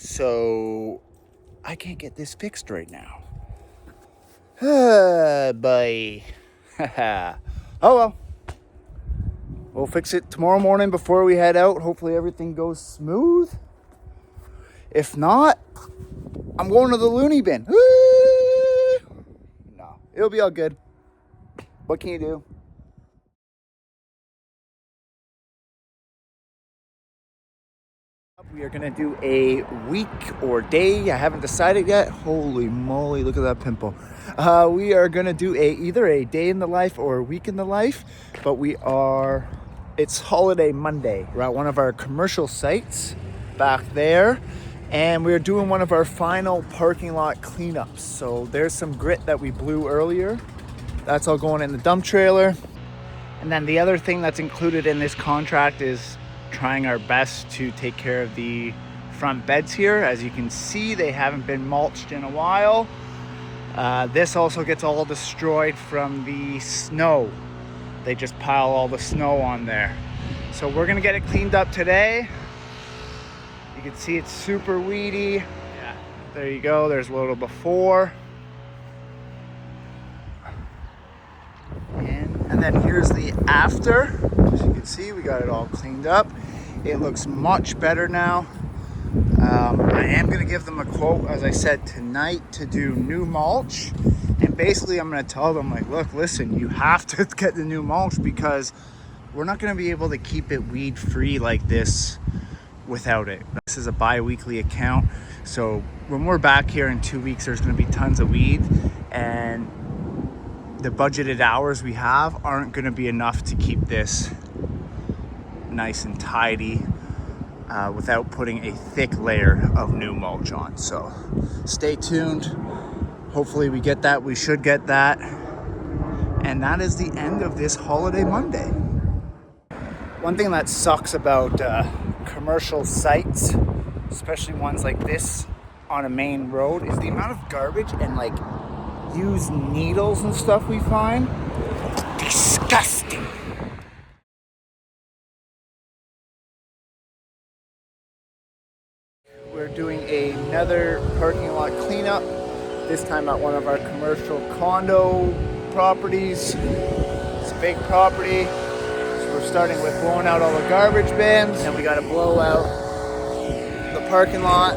So I can't get this fixed right now. Bye. Oh well. We'll fix it tomorrow morning before we head out. Hopefully everything goes smooth. If not, I'm going to the loony bin. No, it'll be all good. What can you do? We are going to do a week or day. I haven't decided yet. Holy moly, look at that pimple. We are going to do either a day in the life or a week in the life. But it's holiday Monday. We're at one of our commercial sites back there. And we're doing one of our final parking lot cleanups. So there's some grit that we blew earlier. That's all going in the dump trailer. And then the other thing that's included in this contract is trying our best to take care of the front beds here. As you can see, they haven't been mulched in a while. This also gets all destroyed from the snow. They just pile all the snow on there. So we're gonna get it cleaned up today. You can see it's super weedy. Yeah, there you go. There's a little before. And then here's the after. As you can see, we got it all cleaned up. It looks much better now. I am going to give them a quote, as I said, tonight to do new mulch. And basically I'm going to tell them, like, look, listen, you have to get the new mulch because we're not going to be able to keep it weed free like this without it. This is a bi-weekly account. So when we're back here in 2 weeks, there's going to be tons of weed, and the budgeted hours we have aren't going to be enough to keep this nice and tidy without putting a thick layer of new mulch on. So stay tuned. Hopefully we get that. We should get that. And that is the end of this holiday Monday. One thing that sucks about commercial sites, especially ones like this on a main road, is the amount of garbage and like used needles and stuff we find. Disgusting. We're doing another parking lot cleanup, this time at one of our commercial condo properties. It's a big property. So we're starting with blowing out all the garbage bins, and we got to blow out the parking lot.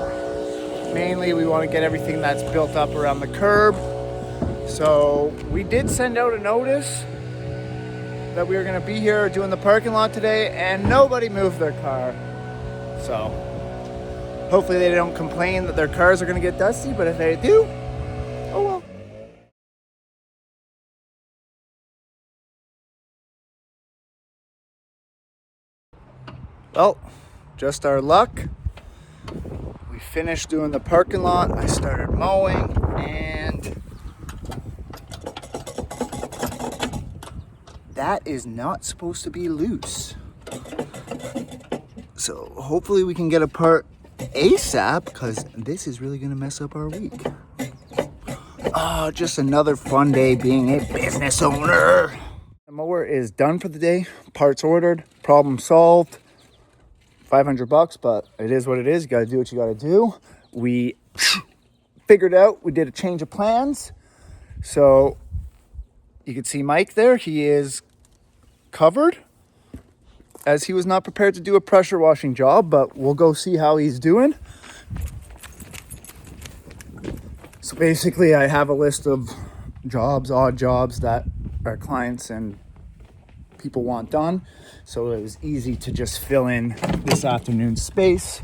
Mainly we want to get everything that's built up around the curb. So we did send out a notice that we were going to be here doing the parking lot today, and nobody moved their car. So hopefully they don't complain that their cars are going to get dusty, but if they do, oh well. Well, just our luck. We finished doing the parking lot. I started mowing, and that is not supposed to be loose. So hopefully we can get a part ASAP, because this is really going to mess up our week. Oh, just another fun day being a business owner. The mower is done for the day. Parts ordered. Problem solved. $500, but it is what it is. You got to do what you got to do. We figured out, we did a change of plans. So you can see Mike there. He is covered, as he was not prepared to do a pressure washing job, but we'll go see how he's doing. So basically I have a list of jobs, odd jobs that our clients and people want done. So it was easy to just fill in this afternoon's space.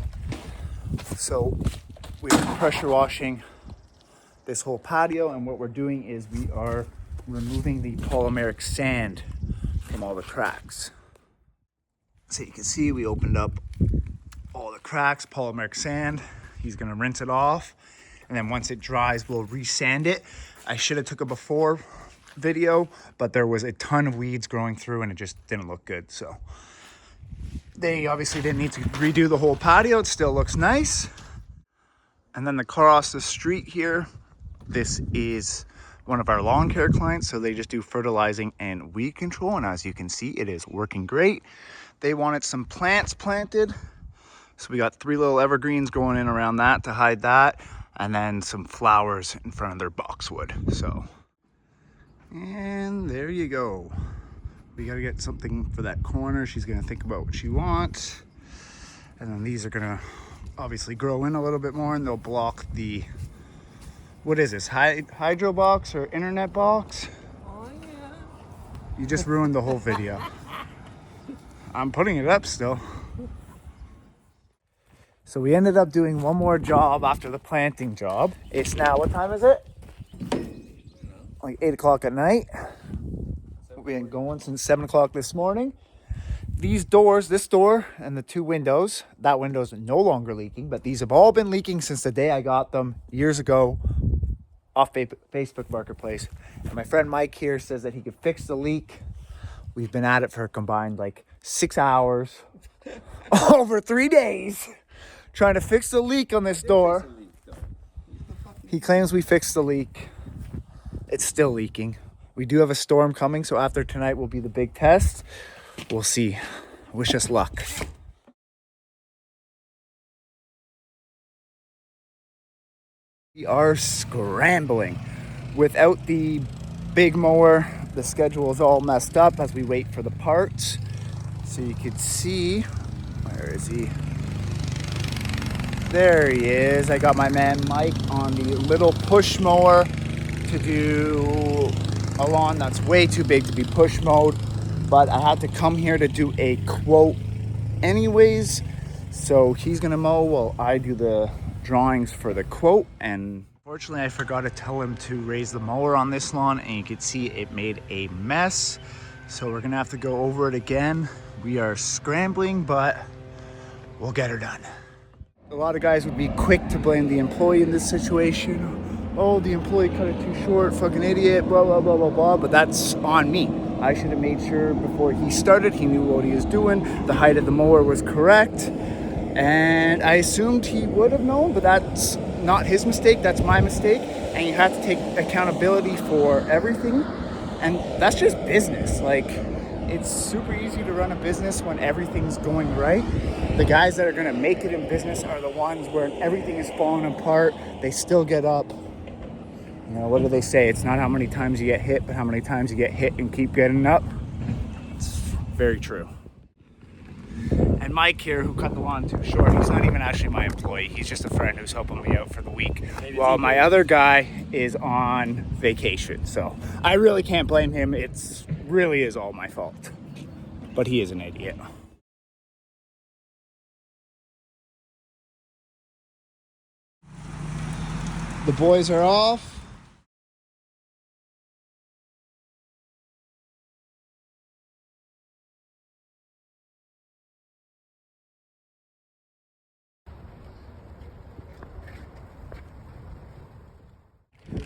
So we're pressure washing this whole patio, and what we're doing is we are removing the polymeric sand from all the cracks. So you can see we opened up all the cracks, polymeric sand. He's gonna rinse it off, and then once it dries, we'll resand it. I should have took a before video, but there was a ton of weeds growing through and it just didn't look good. So they obviously didn't need to redo the whole patio. It still looks nice. And then the car across the street here, this is one of our lawn care clients. So they just do fertilizing and weed control. And as you can see, it is working great. They wanted some plants planted. So we got 3 little evergreens going in around that to hide that, and then some flowers in front of their boxwood. So, and there you go. We gotta get something for that corner. She's gonna think about what she wants. And then these are gonna obviously grow in a little bit more, and they'll block the, what is this, hydro box or internet box? Oh yeah. You just ruined the whole video. I'm putting it up still. So we ended up doing one more job after the planting job. It's now, what time is it? Like 8 o'clock at night. We've been going since 7 o'clock this morning. These doors, this door and the 2 windows, that window's no longer leaking, but these have all been leaking since the day I got them years ago off Facebook Marketplace. And my friend Mike here says that he could fix the leak. We've been at it for a combined like 6 hours over 3 days trying to fix the leak on this door. He claims we fixed the leak. It's still leaking. We do have a storm coming, so after tonight will be the big test. We'll see. Wish us luck. We are scrambling. Without the big mower, the schedule is all messed up as we wait for the parts. So you can see, where is he? There he is. I got my man Mike on the little push mower to do a lawn that's way too big to be push mowed, but I had to come here to do a quote anyways. So he's gonna mow while I do the drawings for the quote. And unfortunately I forgot to tell him to raise the mower on this lawn, and you can see it made a mess. So we're gonna have to go over it again. We are scrambling, but we'll get her done. A lot of guys would be quick to blame the employee in this situation. Oh, the employee cut it too short, fucking idiot, blah, blah, blah, blah, blah. But that's on me. I should have made sure before he started, he knew what he was doing. The height of the mower was correct. And I assumed he would have known, but that's not his mistake, that's my mistake. And you have to take accountability for everything. And that's just business. Like, it's super easy to run a business when everything's going right. The guys that are gonna make it in business are the ones where everything is falling apart. They still get up. You know, what do they say? It's not how many times you get hit, but how many times you get hit and keep getting up. It's very true. And Mike here, who cut the lawn too short, he's not even actually my employee. He's just a friend who's helping me out for the week. While my other guy is on vacation. So I really can't blame him. It's really is all my fault. But he is an idiot. The boys are off.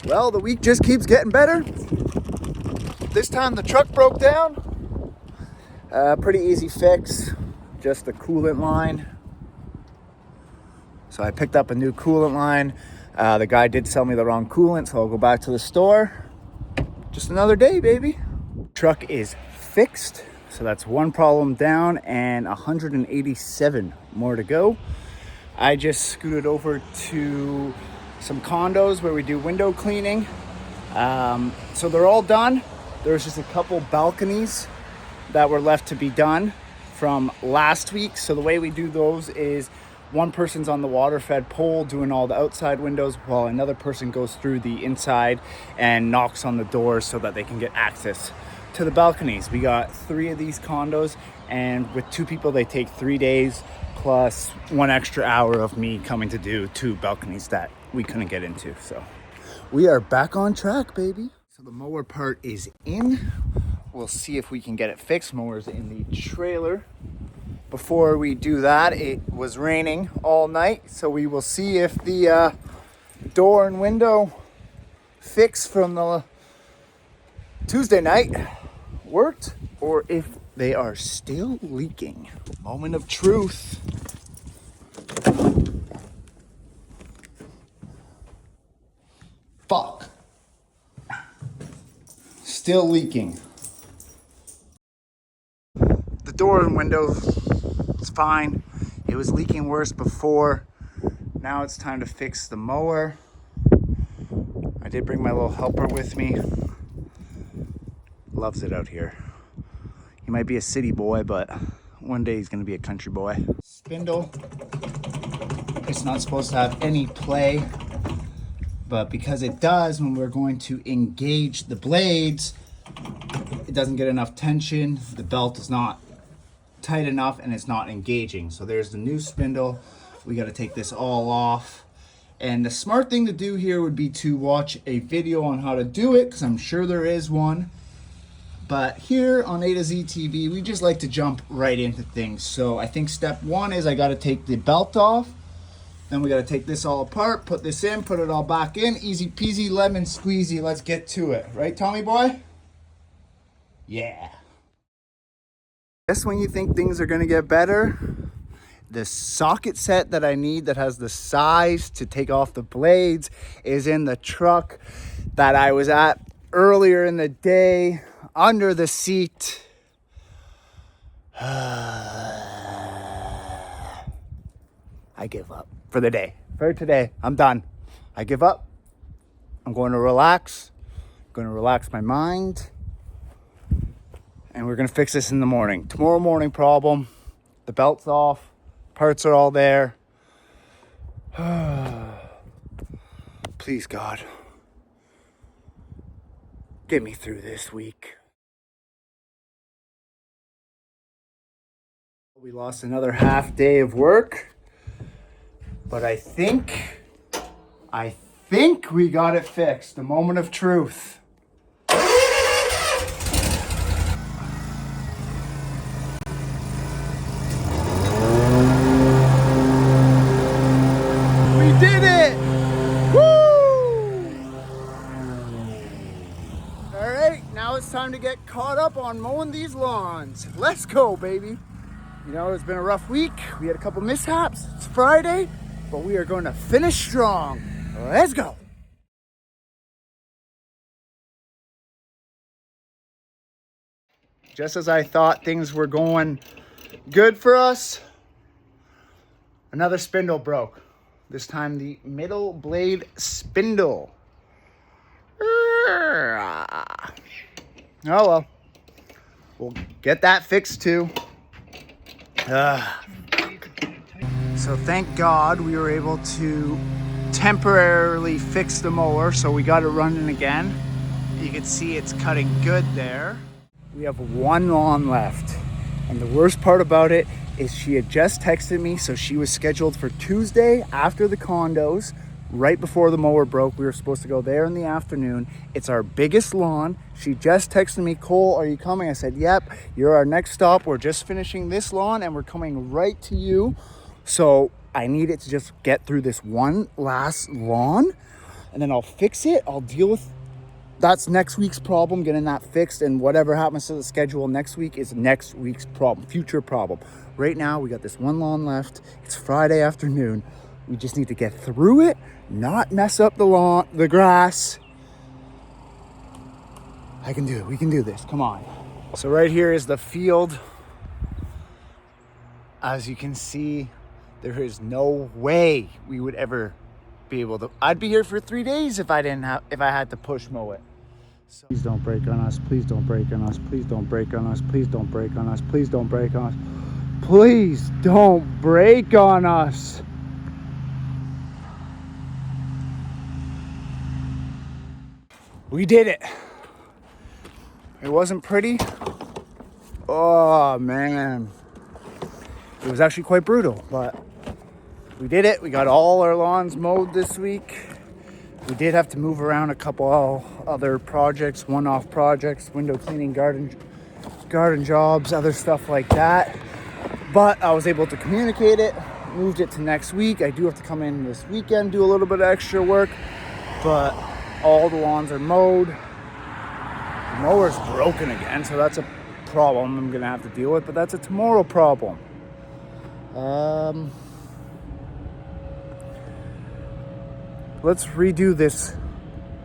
Well, the week just keeps getting better. This time the truck broke down. Pretty easy fix, just the coolant line. So I picked up a new coolant line. The guy did sell me the wrong coolant, so I'll go back to the store. Just another day, baby. Truck is fixed, so that's one problem down and 187 more to go. I just scooted over to some condos where we do window cleaning. So they're all done. There's just a couple balconies that were left to be done from last week. So the way we do those is one person's on the water fed pole doing all the outside windows while another person goes through the inside and knocks on the doors so that they can get access to the balconies. We got 3 of these condos, and with 2 people they take 3 days plus 1 extra hour of me coming to do 2 balconies that we couldn't get into. So we are back on track, baby. So the mower part is in. We'll see if we can get it fixed. Mower's in the trailer. Before we do that, it was raining all night, so we will see if the door and window fix from the Tuesday night worked, or if they are still leaking. Moment of truth. Fuck. Still leaking. The door and window is fine. It was leaking worse before. Now it's time to fix the mower. I did bring my little helper with me. Loves it out here. He might be a city boy, but one day he's gonna be a country boy. Spindle. It's not supposed to have any play, but because it does, when we're going to engage the blades, it doesn't get enough tension. The belt is not tight enough and it's not engaging. So there's the new spindle. We got to take this all off. And the smart thing to do here would be to watch a video on how to do it, because I'm sure there is one. But here on A to Z TV, we just like to jump right into things. So I think step one is I got to take the belt off. Then we got to take this all apart, put this in, put it all back in. Easy peasy, lemon squeezy. Let's get to it. Right, Tommy boy? Yeah. Just when you think things are going to get better, the socket set that I need that has the size to take off the blades is in the truck that I was at earlier in the day under the seat. I give up for the day. For today, I'm done. I give up. I'm going to relax. I'm going to relax my mind. And we're going to fix this in the morning. Tomorrow morning problem. The belt's off. Parts are all there. Please, God. Get me through this week. We lost another half day of work. But I think we got it fixed. The moment of truth. Did it! Woo! All right, now it's time to get caught up on mowing these lawns. Let's go, baby. You know, it's been a rough week. We had a couple mishaps. It's Friday, but we are going to finish strong. Let's go. Just as I thought things were going good for us, another spindle broke. This time the middle blade spindle. Oh well. We'll get that fixed too. So thank God we were able to temporarily fix the mower, so we got it running again. You can see it's cutting good there. We have one lawn left. And the worst part about it is she had just texted me, so she was scheduled for Tuesday after the condos, right before the mower broke. We were supposed to go there in the afternoon. It's our biggest lawn. She just texted me, Cole, are you coming? I said, yep, you're our next stop. We're just finishing this lawn and we're coming right to you. So I need it to just get through this one last lawn and then I'll fix it. I'll deal with that's next week's problem, getting that fixed, and whatever happens to the schedule next week is next week's problem, future problem. Right now, we got this one lawn left. It's Friday afternoon. We just need to get through it, not mess up the lawn, the grass. I can do it. We can do this. Come on. So right here is the field. As you can see, there is no way we would ever be able to. I'd be here for 3 days if I had to push mow it. So, please don't break on us. Please don't break on us. Please don't break on us. Please don't break on us. Please don't break on us. Please don't break on us. We did it. It wasn't pretty. Oh man. It was actually quite brutal, but we did it. We got all our lawns mowed this week. We did have to move around a couple other projects, one-off projects, window cleaning, garden jobs, other stuff like that. But I was able to communicate it, moved it to next week. I do have to come in this weekend, do a little bit of extra work, but all the lawns are mowed. The mower's broken again, so that's a problem I'm gonna have to deal with, but that's a tomorrow problem. Let's redo this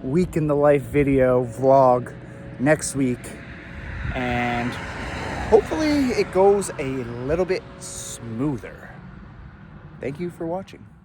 week in the life video vlog next week, and hopefully it goes a little bit smoother. Thank you for watching.